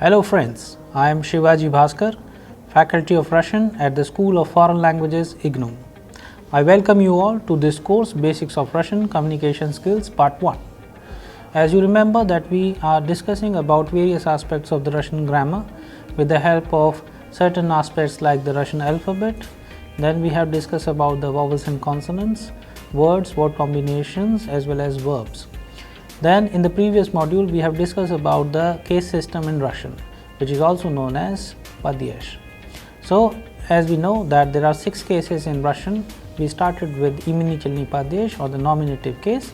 Hello friends, I am Shivaji Bhaskar, Faculty of Russian at the School of Foreign Languages IGNOU. I welcome you all to this course Basics of Russian Communication Skills Part 1. As you remember that we are discussing about various aspects of the Russian grammar with the help of certain aspects like the Russian alphabet. Then we have discussed about the vowels and consonants, words, word combinations as well as verbs. Then in the previous module we have discussed about the case system in Russian, which is also known as padyesh. So as we know that there are 6 cases in Russian. We started with imenitelny padyesh or the nominative case,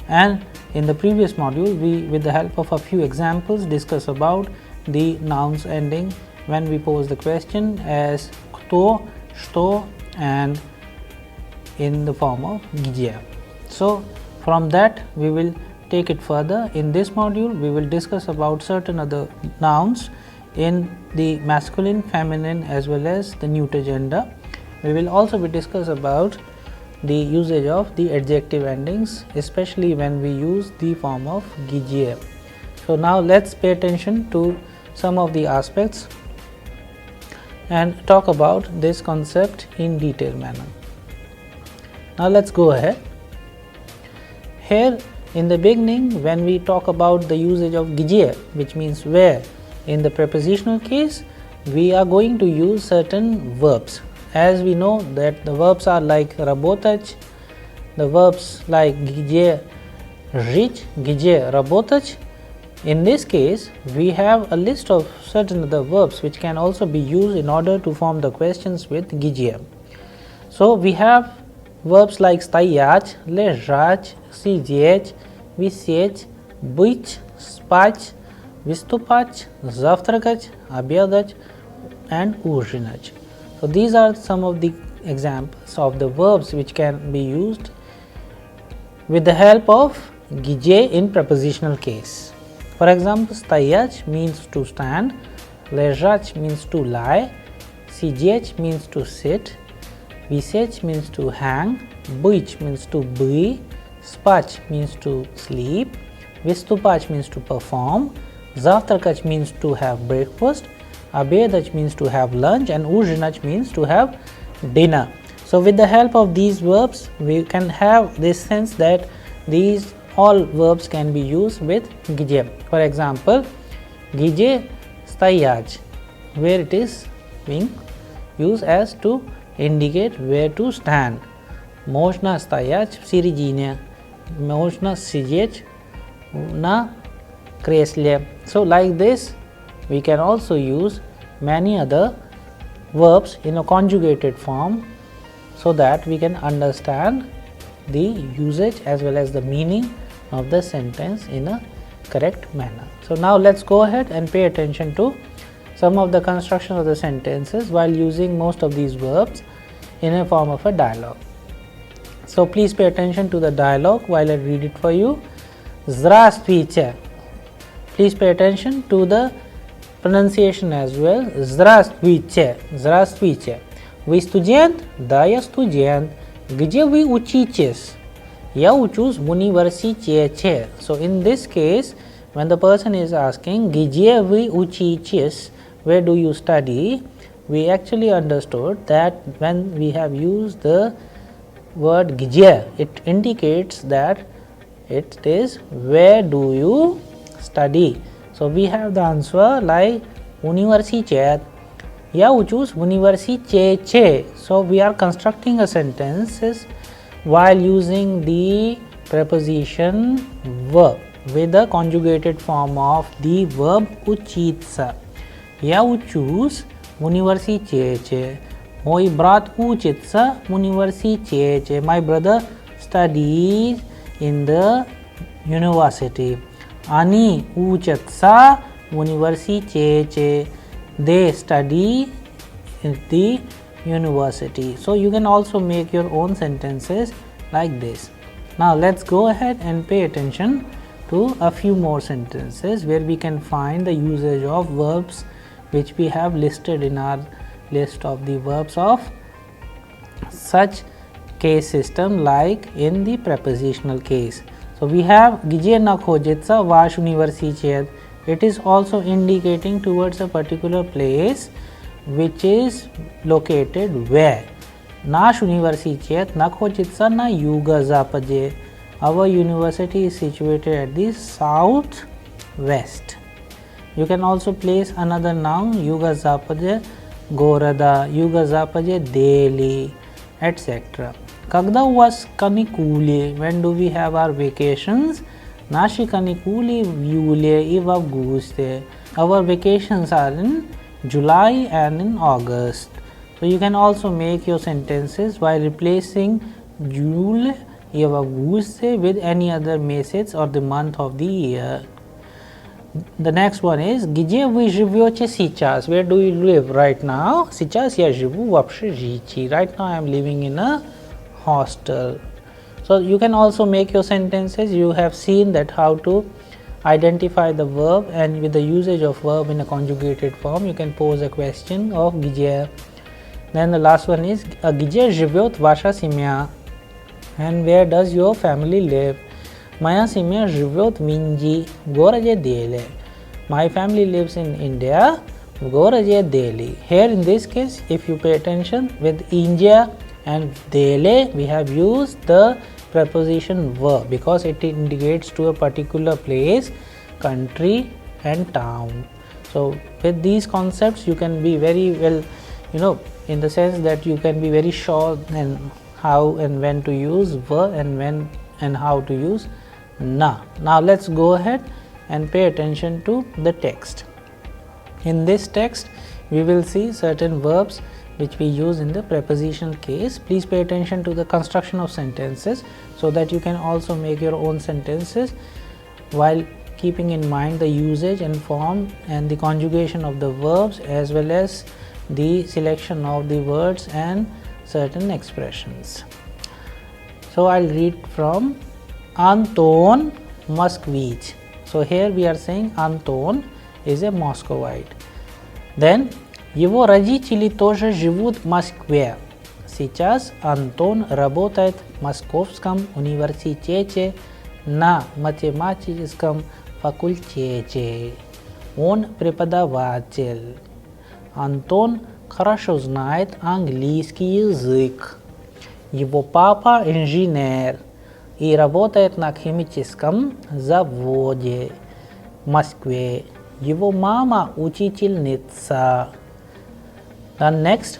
and in the previous module we with the help of a few examples discuss about the nouns ending when we pose the question as kto, shto and in the form of где. So from that we will take it further. In this module we will discuss about certain other nouns in the masculine, feminine as well as the neuter gender. We will also be discuss about the usage of the adjective endings, especially when we use the form of где. So now let's pay attention to some of the aspects and talk about this concept in detailed manner. Now let's go ahead. Here in the beginning, when we talk about the usage of где, which means where, in the prepositional case we are going to use certain verbs. As we know that the verbs are like работать, the verbs like где жить, где работать. In this case we have a list of certain other verbs which can also be used in order to form the questions with где. So we have verbs like стоять, лежать, сидеть, висеть, быть, спать, выступать, завтракать, обедать and ужинать. So these are some of the examples of the verbs which can be used with the help of где in prepositional case. For example, стоять means to stand, лежать means to lie, сидеть means to sit, висеть means to hang, быть means to be, спать means to sleep, выступать means to perform, завтракать means to have breakfast, обедать means to have lunch and ужинать means to have dinner. So with the help of these verbs we can have this sense that these all verbs can be used with где. For example, где стоять, where it is being used as to indicate where to stand. Можно стоять в середине, можно сидеть на кресле. So like this we can also use many other verbs in a conjugated form so that we can understand the usage as well as the meaning of the sentence in a correct manner. So now let's go ahead and pay attention to some of the construction of the sentences while using most of these verbs in a form of a dialogue. So please pay attention to the dialogue while I read it for you. Здравствуйте. Please pay attention to the pronunciation as well. Здравствуйте. Здравствуйте. Вы студент? Да, я студент. Где вы учитесь? Я учусь в университете. So in this case, when the person is asking где вы учитесь, where do you study, we actually understood that when we have used the word где, it indicates that it is where do you study. So we have the answer like университет. Я учусь в университете. So we are constructing a sentences while using the preposition verb with the conjugated form of the verb учиться. Я учусь в университете. Мой брат учится в университете. My brother studies in the university. Они учатся в университете. They study in the university. So you can also make your own sentences like this. Now let's go ahead and pay attention to a few more sentences where we can find the usage of verbs which we have listed in our list of the verbs of such case system like in the prepositional case. So we have где находится ваш университет, it is also indicating towards a particular place which is located where. Nash University Nakhojitsa na Yuga Zapaje. Our university is situated at the south west. You can also place another noun Yuga Zapaje Gorada, Yuga Zapaje Delhi, etc. Когда у вас каникулы? When do we have our vacations? Наши каникулы в июле и в августе. Our vacations are in July and in August. So you can also make your sentences by replacing Jule и в августе with any other message or the month of the year. The next one is где вы живете сейчас? Where do you live right now? Сейчас я живу в общежитии. Right now I am living in a hostel. So you can also make your sentences. You have seen that how to identify the verb, and with the usage of verb in a conjugated form you can pose a question of где. Then the last one is где живет ваша семья? And where does your family live? Моя семья живет в Индии, в городе Дели. My family lives in India, в городе Delhi. Here in this case, if you pay attention, with India and Delhi we have used the preposition verb because it indicates to a particular place, country and town. So with these concepts you can be very well, in the sense that you can be very sure and how and when to use verb and when and how to use na. Now let's go ahead and pay attention to the text. In this text we will see certain verbs which we use in the preposition case. Please pay attention to the construction of sentences so that you can also make your own sentences while keeping in mind the usage and form and the conjugation of the verbs as well as the selection of the words and certain expressions. So I'll read from Anton Moskvich. So here we are saying Anton is a Moscowite. Then его родители тоже живут в Москве. Сейчас Антон работает в Московском университете на математическом факультете. Он преподаватель. Антон хорошо знает английский язык. Его папа инженер и работает на химическом заводе в Москве. Его мама учительница. Then next,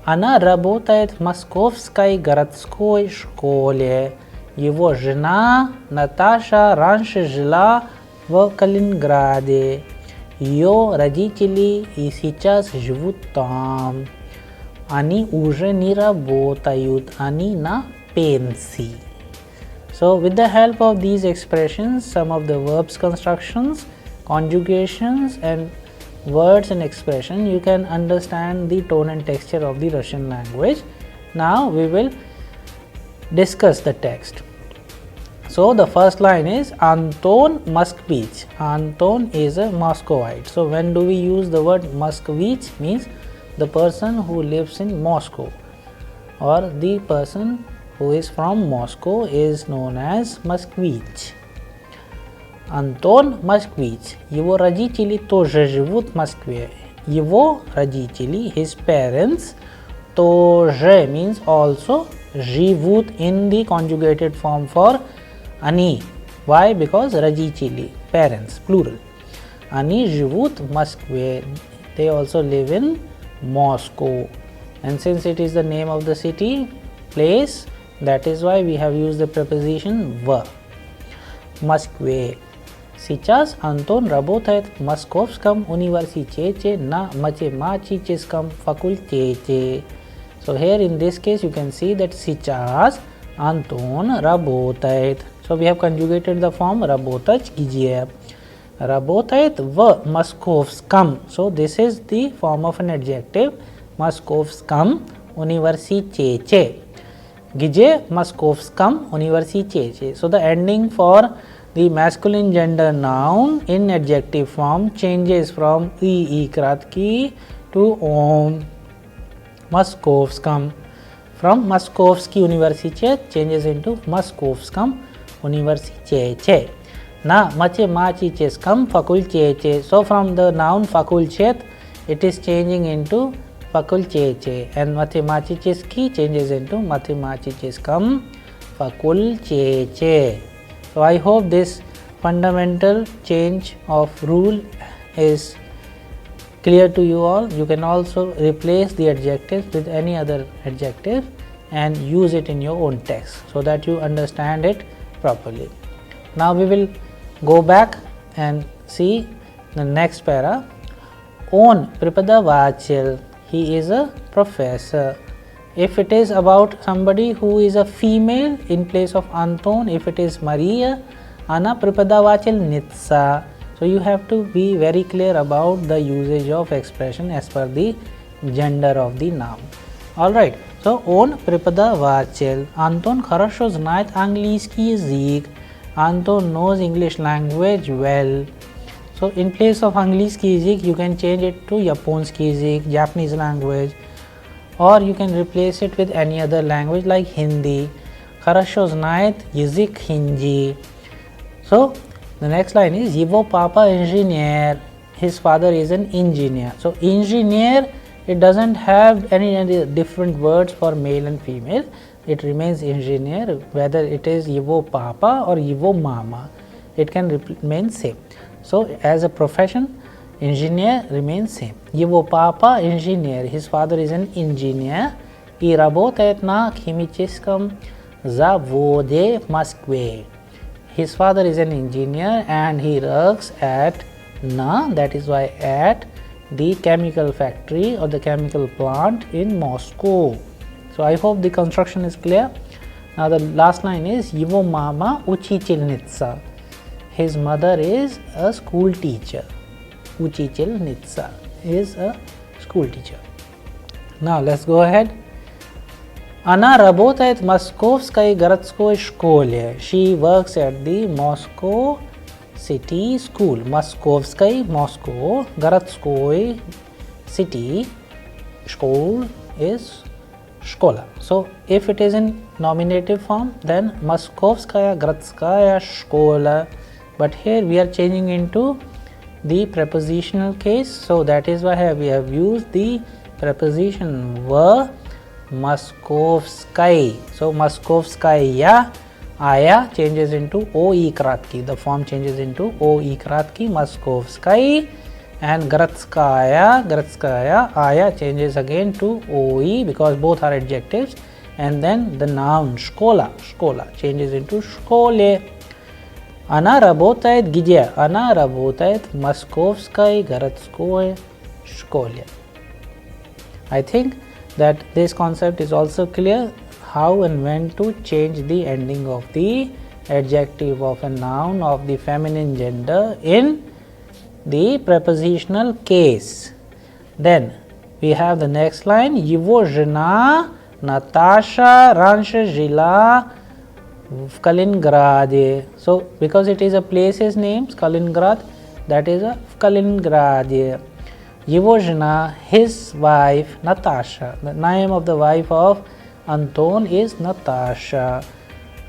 она работает в Московской городской школе. Его жена Наташа раньше жила в Калининграде. Ее родители и сейчас живут там. Они уже не работают, они на пенсии. So with the help of these expressions, some of the verbs constructions, conjugations and words and expression, you can understand the tone and texture of the Russian language. Now we will discuss the text. So the first line is Anton Moskvich. Anton is a Moscowite. So when do we use the word Moskvich? Means the person who lives in Moscow, or the person who is from Moscow is known as Moskvich. Антон Москвич. Его родители тоже живут в Москве. Его родители, his parents, тоже means also, живут in the conjugated form for они. Why? Because родители, parents, plural. Они живут в Москве. They also live in Moscow. And since it is the name of the city, place, that is why we have used the preposition в. Москве. Сейчас Антон работает в Московском университете на математическом факультете. So here in this case you can see that сейчас Антон работает. So we have conjugated the form работать где. Работает в Московском. So this is the form of an adjective. Московском университете. Где в Московском университете. So the ending for the masculine gender noun in adjective form changes from i kratki to om. Moskovskam. From Moskovsky Universitet changes into Moskovskam Universitete. Na mathematicus kam facultete. So from the noun facultet, it is changing into facultete, and mathematicus ki changes into mathematicus kam facultete. So I hope this fundamental change of rule is clear to you all. You can also replace the adjectives with any other adjective and use it in your own text so that you understand it properly. Now we will go back and see the next para. On Pripada Vachil, he is a professor. If it is about somebody who is a female, in place of Anton, if it is Maria, Ana Pripada Vachil Nitsa. So you have to be very clear about the usage of expression as per the gender of the noun. Alright, so on Pripada Vachil, Anton хорошо знает английский язык. Anton knows English language well. So in place of английский язык, you can change it to японский язык, Japanese language, or you can replace it with any other language like Hindi. хорошо знает язык хинди. So the next line is Его papa engineer. His father is an engineer. So engineer, it doesn't have any different words for male and female. It remains engineer, whether it is Его papa or Его mama. It can remain same. So as a profession, engineer remains same. Его papa engineer. His father is an engineer. И работает на химическом заводе в Москве. His father is an engineer and he works at that is why at the chemical factory or the chemical plant in Moscow. So I hope the construction is clear. Now the last line is Его mama учительница. His mother is a school teacher. Учительница is a school teacher. Now let's go ahead. Она работает в Московской городской школе. She works at the Moscow City School. Московской, Moscow, городской, city, school is школа. So if it is in nominative form, then Московская городская школа. But here we are changing into the prepositional case. So that is why we have used the preposition в. Moskovsky. So Moskovskaya, Aya changes into O-E kratki. The form changes into O-E kratki, Moskovsky, and Gradskaya, Aya changes again to O-E because both are adjectives, and then the noun Shkola changes into Shkole. Она работает где? Она работает в Московской городской школе. I think that this concept is also clear, how and when to change the ending of the adjective of a noun of the feminine gender in the prepositional case. Then we have the next line, Его жена Natasha раньше жила в Kaliningrad. So because it is a place's name, Kaliningrad, that is a в Kaliningrad. Его жена, his wife, Natasha. The name of the wife of Anton is Natasha.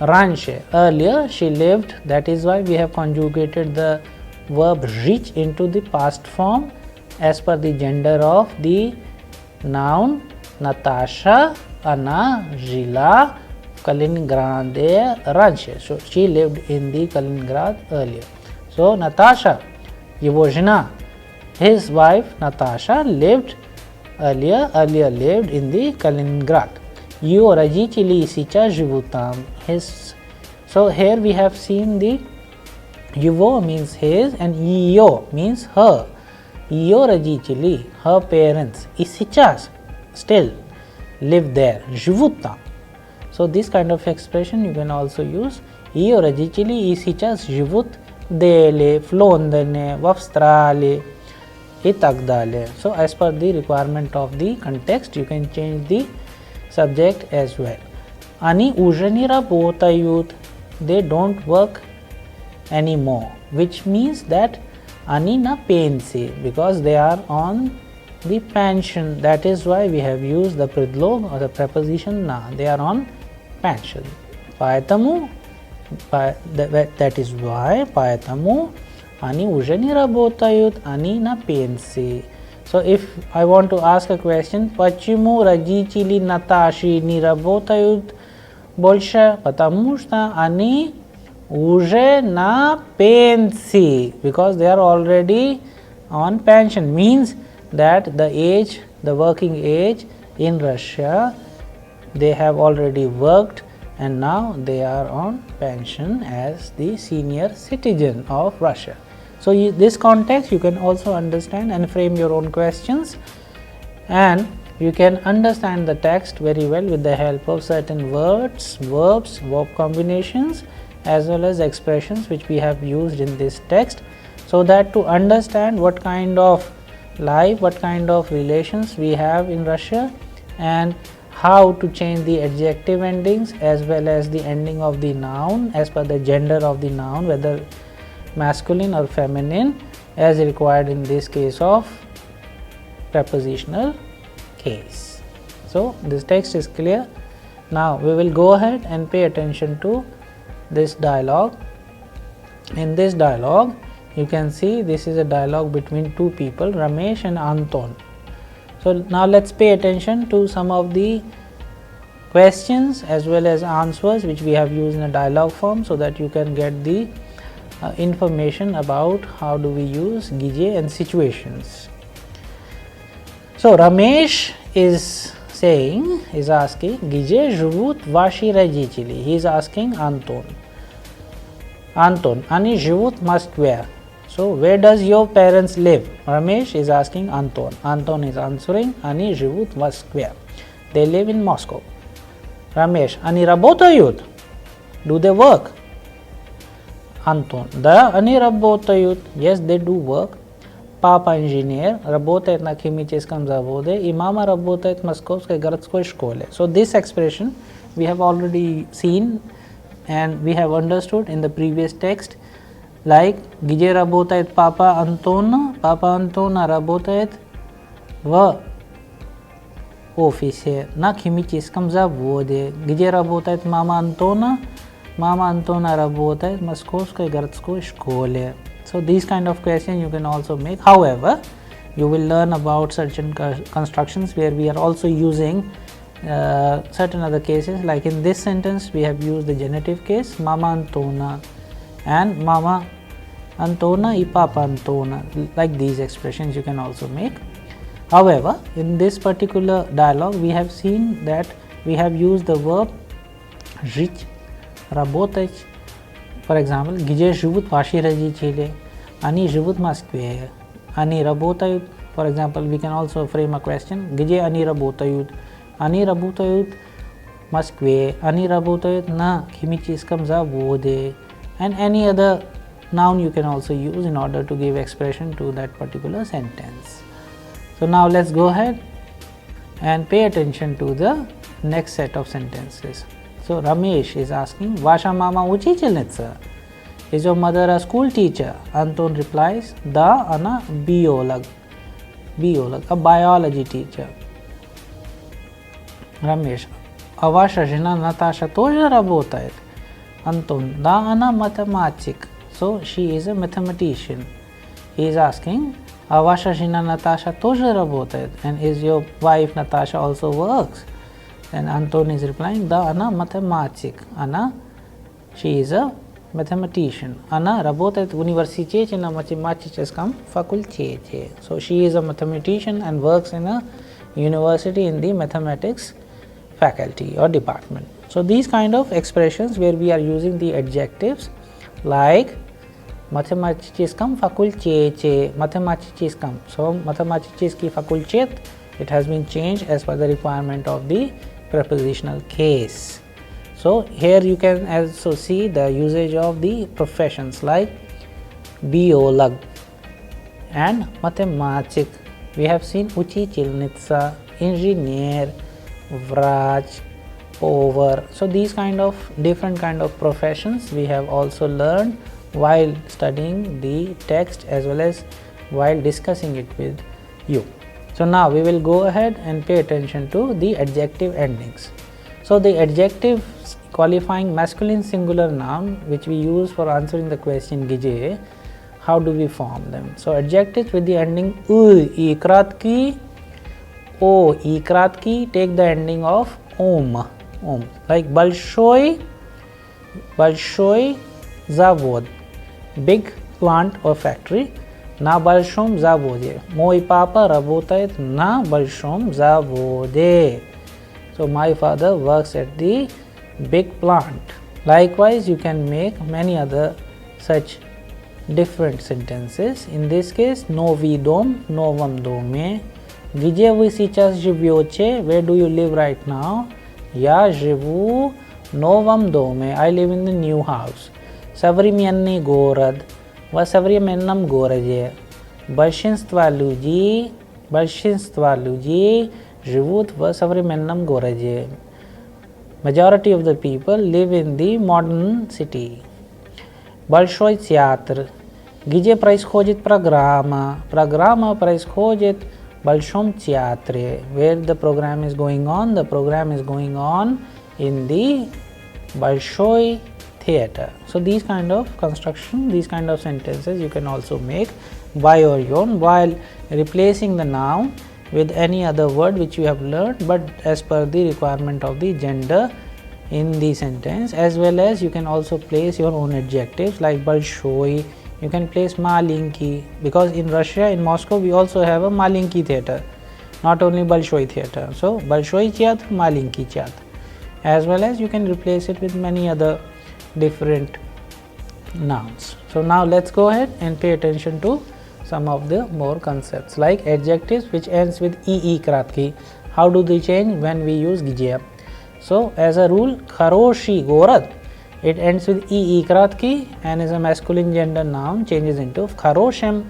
Раньше, earlier, she lived. That is why we have conjugated the verb жить into the past form as per the gender of the noun Natasha. Она жила в Калининграде раньше. So she lived in the Kaliningrad earlier. So Natasha, его жена. His wife Natasha lived earlier lived in the Kaliningrad. Ее родители сейчас живут там. So here we have seen the его means his and ее means her. Ее родители, her parents, и сейчас still live there, живут там. So this kind of expression you can also use. Ее родители и сейчас живут в Дели, в Лондоне, в Австралии. И так далее. So as per the requirement of the context, you can change the subject as well. Они уже не работают. They don't work anymore, which means that они на пенсии, because they are on the pension. That is why we have used the предлог or the preposition на. They are on pension. Поэтому That is why поэтому они уже не работают, они на пенсии. So if I want to ask a question, почему родители Наташи не работают больше? Потому что они уже на пенсии, because they are already on pension, means that the working age in Russia, they have already worked and now they are on pension as the senior citizen of Russia. So this context you can also understand and frame your own questions, and you can understand the text very well with the help of certain words, verbs, verb combinations, as well as expressions which we have used in this text, so that to understand what kind of life, what kind of relations we have in Russia, and how to change the adjective endings as well as the ending of the noun as per the gender of the noun, whether masculine or feminine, as required in this case of prepositional case. So this text is clear. Now we will go ahead and pay attention to this dialogue. In this dialogue, you can see this is a dialogue between two people, Ramesh and Anton. So now let's pay attention to some of the questions as well as answers which we have used in a dialogue form, so that you can get the information about how do we use gije and situations. So Ramesh is asking, gije живут ваши родители? He is asking Anton, они живут в Москве. So where does your parents live? Ramesh is asking Anton. Anton is answering, они живут в Москве. They live in Moscow. Ramesh, они работают? Do they work? Anton, да, они работают. Yes, they do work. Папа инженер, работает на химическом заводе, и мама работает в Московской городской школе. So this expression we have already seen and we have understood in the previous text, like где работает папа Антона? Папа Антона работает в офисе на химическом заводе. Где работает мама Антона? Mama Antona работает в Московской городской школе. So these kind of questions you can also make. However, you will learn about certain constructions where we are also using certain other cases. Like in this sentence, we have used the genitive case, Mama Antona, and Mama Antona y Papa Antona. Like these expressions you can also make. However, in this particular dialogue, we have seen that we have used the verb жить, работать. For example, где живут ваши родители? Они живут в Москве. Они работают. For example, we can also frame a question. Где они работают? Они работают в Москве. Они работают на химическом заводе. And any other noun you can also use in order to give expression to that particular sentence. So now let's go ahead and pay attention to the next set of sentences. So Ramesh is asking, Vasha mama учительница? Is your mother a school teacher? Anton replies, Da, ana biolog, a biology teacher. Ramesh, а ваша жена Наташа тоже работает? Anton, да, она математик. So she is a mathematician. He is asking, а ваша жена Наташа тоже работает? And is your wife Natasha also works? And Anton is replying, да, она математик. Она, she is a mathematician. Она работает в университете на математическом факультете. So she is a mathematician and works in a university in the mathematics faculty or department. So these kind of expressions where we are using the adjectives like математическом факультете, математическом. So математический факультет, it has been changed as per the requirement of the prepositional case. So here you can also see the usage of the professions like biolog and mathematic. We have seen учительница, engineer, врач, повар. So these kind of different kind of professions we have also learned while studying the text as well as while discussing it with you. So now we will go ahead and pay attention to the adjective endings. So the adjectives qualifying masculine singular noun which we use for answering the question gije, how do we form them? So adjectives with the ending u, ikrat ki, o, ikrat ki, take the ending of om, like большой завод, big plant or factory. На большом заводе. Мой папа работает на большом заводе. So my father works at the big plant. Likewise, you can make many other such different sentences. In this case, новый дом, новом доме. Где вы сейчас живете? Where do you live right now? Я живу в новом доме. I live in the new house. Современный город. В современном городе. Большинство людей живут в современном городе. Majority of the people live in the modern city. Большой театр. Где происходит программа? Программа происходит в большом театре. Where the program is going on? The program is going on in the большой theater. So these kind of construction, these kind of sentences you can also make by your own while replacing the noun with any other word which you have learned, but as per the requirement of the gender in the sentence, as well as you can also place your own adjectives like большой. You can place malinki, because in Russia, in Moscow, we also have a malinki theater, not only большой theater. So большой театр, маленький театр, as well as you can replace it with many other different nouns. So now let's go ahead and pay attention to some of the more concepts like adjectives which ends with ee kratki. How do they change when we use gije? So as a rule, kharoshi gorad, it ends with ee kratki and is a masculine gender noun, changes into kharoshem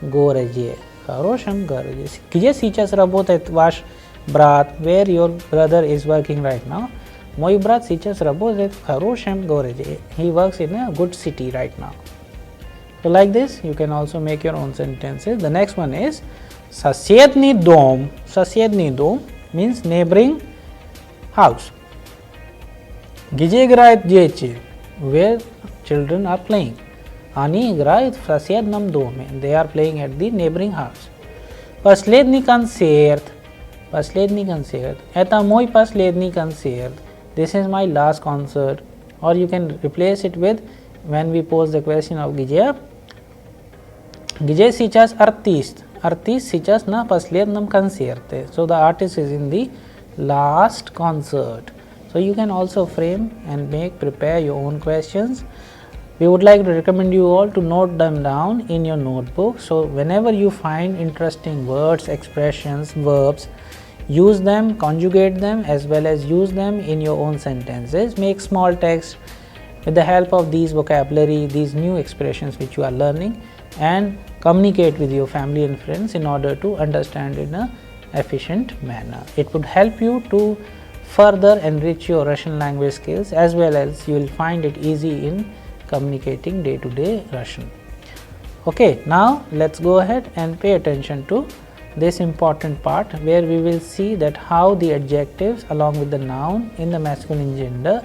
goraje. Kharoshem goraje. Gije сейчас работает ваш брат, where your brother is working right now. Мой брат сейчас работает в хорошем городе. He works in a good city right now. So like this, you can also make your own sentences. The next one is соседний дом. Соседний дом means neighboring house. Где играют дети? Where children are playing. Они играют в соседнем доме. They are playing at the neighboring house. Последний концерт. Последний концерт. Это мой последний концерт. This is my last concert. Or you can replace it with, when we pose the question of где сейчас артист? Артист сейчас на последнем концерте. So the artist is in the last concert. So you can also frame and prepare your own questions. We would like to recommend you all to note them down in your notebook. So whenever you find interesting words, expressions, verbs, use them, conjugate them, as well as use them in your own sentences. Make small text with the help of these vocabulary, these new expressions which you are learning, and communicate with your family and friends in order to understand in an efficient manner. It would help you to further enrich your Russian language skills, as well as you will find it easy in communicating day-to-day Russian. Okay, now let's go ahead and pay attention to this important part where we will see that how the adjectives along with the noun in the masculine gender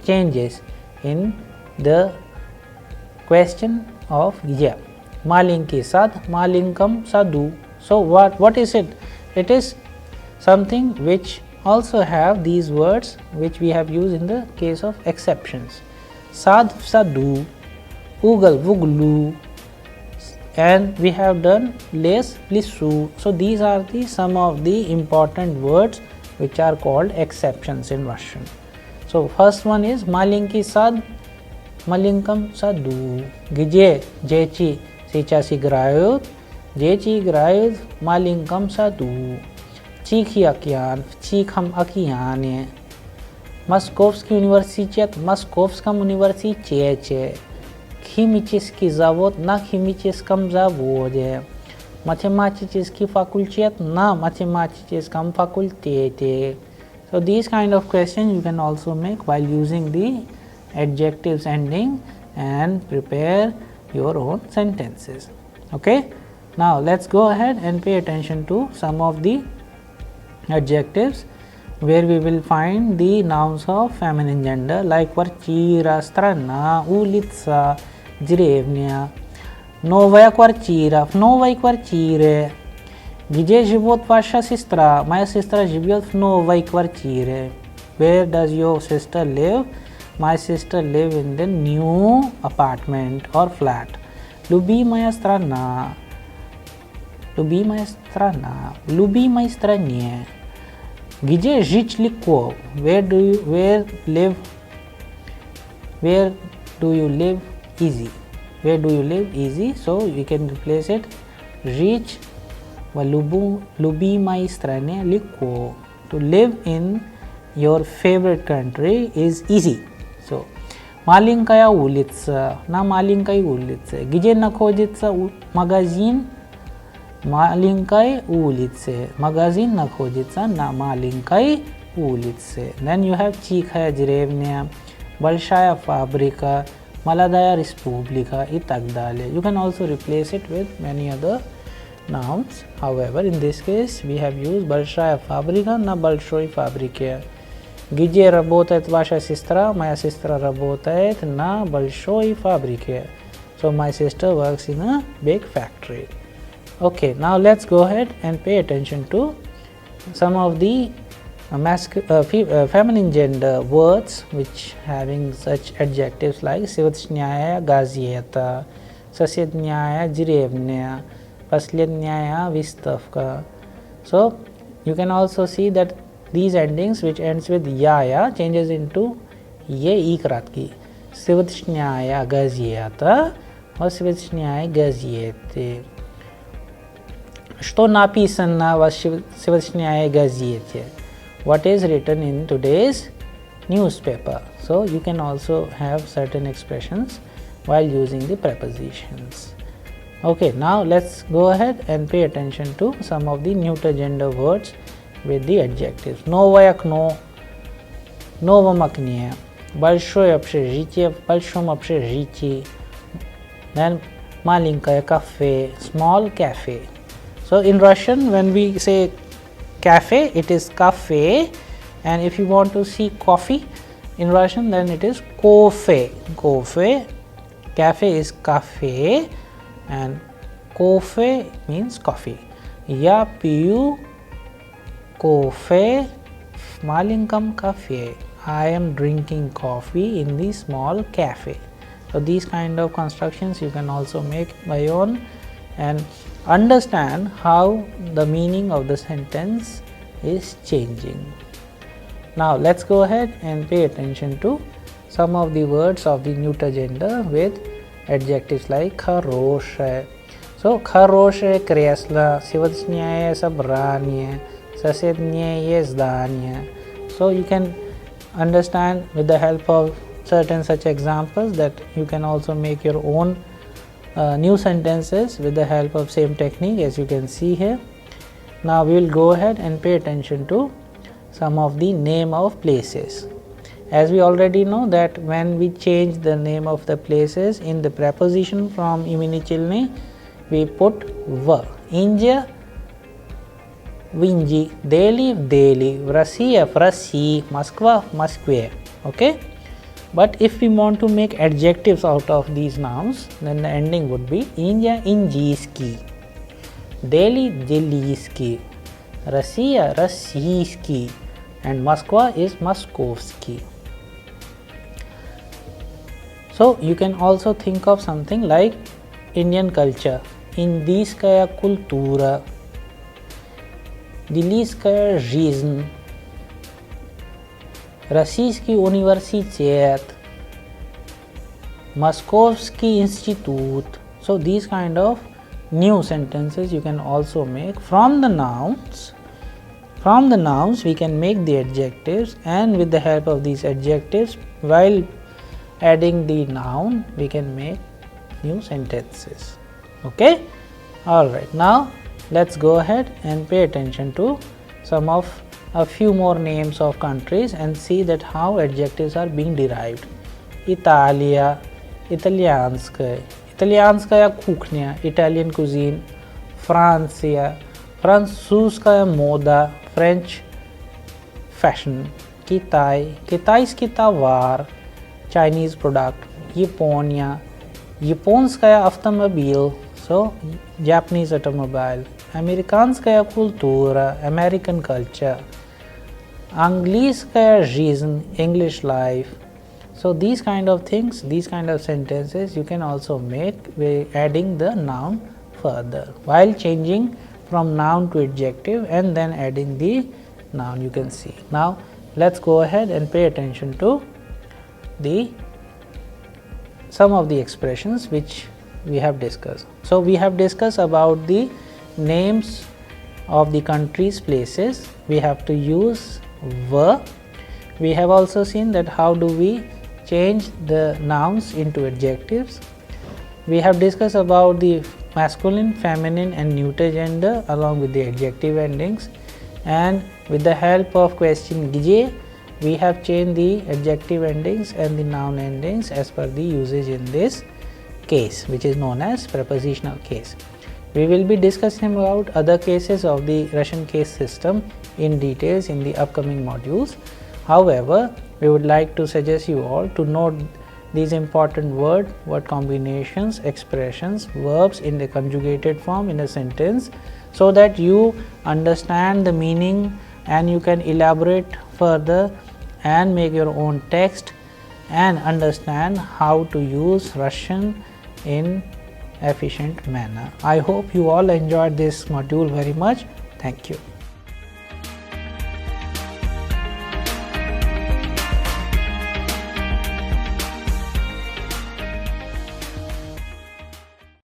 changes in the question of gije. Malinki sad, malinkam sadu. So what is it? It is something which also have these words which we have used in the case of exceptions. Sad, sadu, ugal, vuglu, and we have done les, lisu. So these are some of the important words which are called exceptions in Russian. So first one is malinki sad, malinkam sadu. Где дети сейчас играют? Дети играют в маленьком саду. Тихий океан, в тихом океане. Московский университет в Московском университете. Химический завод на химическом заводе. Mathematical факультет на математическом факультете. So these kind of questions you can also make while using the adjectives ending and prepare your own sentences. Okay, now let's go ahead and pay attention to some of the adjectives where we will find the nouns of feminine gender like kwarcira, strana, ulitsa, drevnia, novaya kwarcira, novai kwarcire, gdzie живет ваша сестра? My sister живет в новой квартире. Where does your sister live? My sister live in the new apartment or flat. Любимая страна, любимая страна, в любимой стране. Где жить легко? Where do you live easy? Where do you live easy? So you can replace it. Жить в любимой стране легко. To live in your favorite country is easy. So маленькая улица, на маленькой улице. Где находится магазин? Маленькой улице. Магазин находится на маленькой улице. Then you have тихая деревня, большая фабрика, молодая республика и так далее. You can also replace it with many other nouns. However, in this case, we have used большая фабрика на большой фабрике. Где работает ваша сестра? Моя сестра работает на большой фабрике. So my sister works in a big factory. Okay, now let's go ahead and pay attention to some of the feminine gender words which having such adjectives like Сегодняшняя газета, соседняя деревня, последняя выставка. So you can also see that these endings which ends with ya changes into ye и краткий. Сегодняшняя газета or сегодняшняя газеты. Что написано в сегодняшней газете? What is written in today's newspaper? So you can also have certain expressions while using the prepositions. Okay, now let's go ahead and pay attention to some of the neuter gender words with the adjectives. Новое окно, в новом окне, большое общежитие, в большом общежитии, then маленькое кафе, small cafe. So in Russian, when we say cafe, it is cafe, and if you want to see coffee in Russian, then it is кофе. Кофе, cafe is cafe, and кофе means coffee. Я пью кофе в маленьком кафе. I am drinking coffee in the small cafe. So these kind of constructions you can also make by own and understand how the meaning of the sentence is changing. Now let's go ahead and pay attention to some of the words of the neuter gender with adjectives like хорошее. So хорошее кресло, сегодняшнее собрание, соседнее здание. So you can understand with the help of certain such examples that you can also make your own new sentences with the help of same technique as you can see here. Now we will go ahead and pay attention to some of the name of places. As we already know that when we change the name of the places in the preposition from imeni chilni, we put v. India, Vinji, Delhi, Delhi, Russia, в России, Moskva, Moskve. Okay? But if we want to make adjectives out of these nouns, then the ending would be India, Injiyski, Delhi, Delhiski, Russia, Russiyski, and Moskva is Moskovski. So you can also think of something like Indian culture, Индийская культура, Делийская жизнь, Российский университет, Moskovский институт. So these kind of new sentences you can also make from the nouns. From the nouns we can make the adjectives, and with the help of these adjectives while adding the noun we can make new sentences. Okay? Alright, now let's go ahead and pay attention to some of a few more names of countries and see that how adjectives are being derived. Italia, Italianskaya, Italianskaya кухня, Italian cuisine. Francia, французская мода, French fashion. Kitai, Kitaiskie tovar, Chinese product. Япония, японская автомобиль, so Japanese automobile. Американская культура, American culture. Английская жизнь, English life. So these kind of things, these kind of sentences you can also make by adding the noun further while changing from noun to adjective and then adding the noun, you can see. Now let's go ahead and pay attention to some of the expressions which we have discussed. So we have discussed about the names of the countries, places. We have to use were. We have also seen that how do we change the nouns into adjectives. We have discussed about the masculine, feminine and neuter gender along with the adjective endings, and with the help of question Gije, we have changed the adjective endings and the noun endings as per the usage in this case, which is known as prepositional case. We will be discussing about other cases of the Russian case system in details in the upcoming modules. However, we would like to suggest you all to note these important word combinations, expressions, verbs in the conjugated form in a sentence, so that you understand the meaning and you can elaborate further and make your own text and understand how to use Russian in efficient manner. I hope you all enjoyed this module very much. Thank you.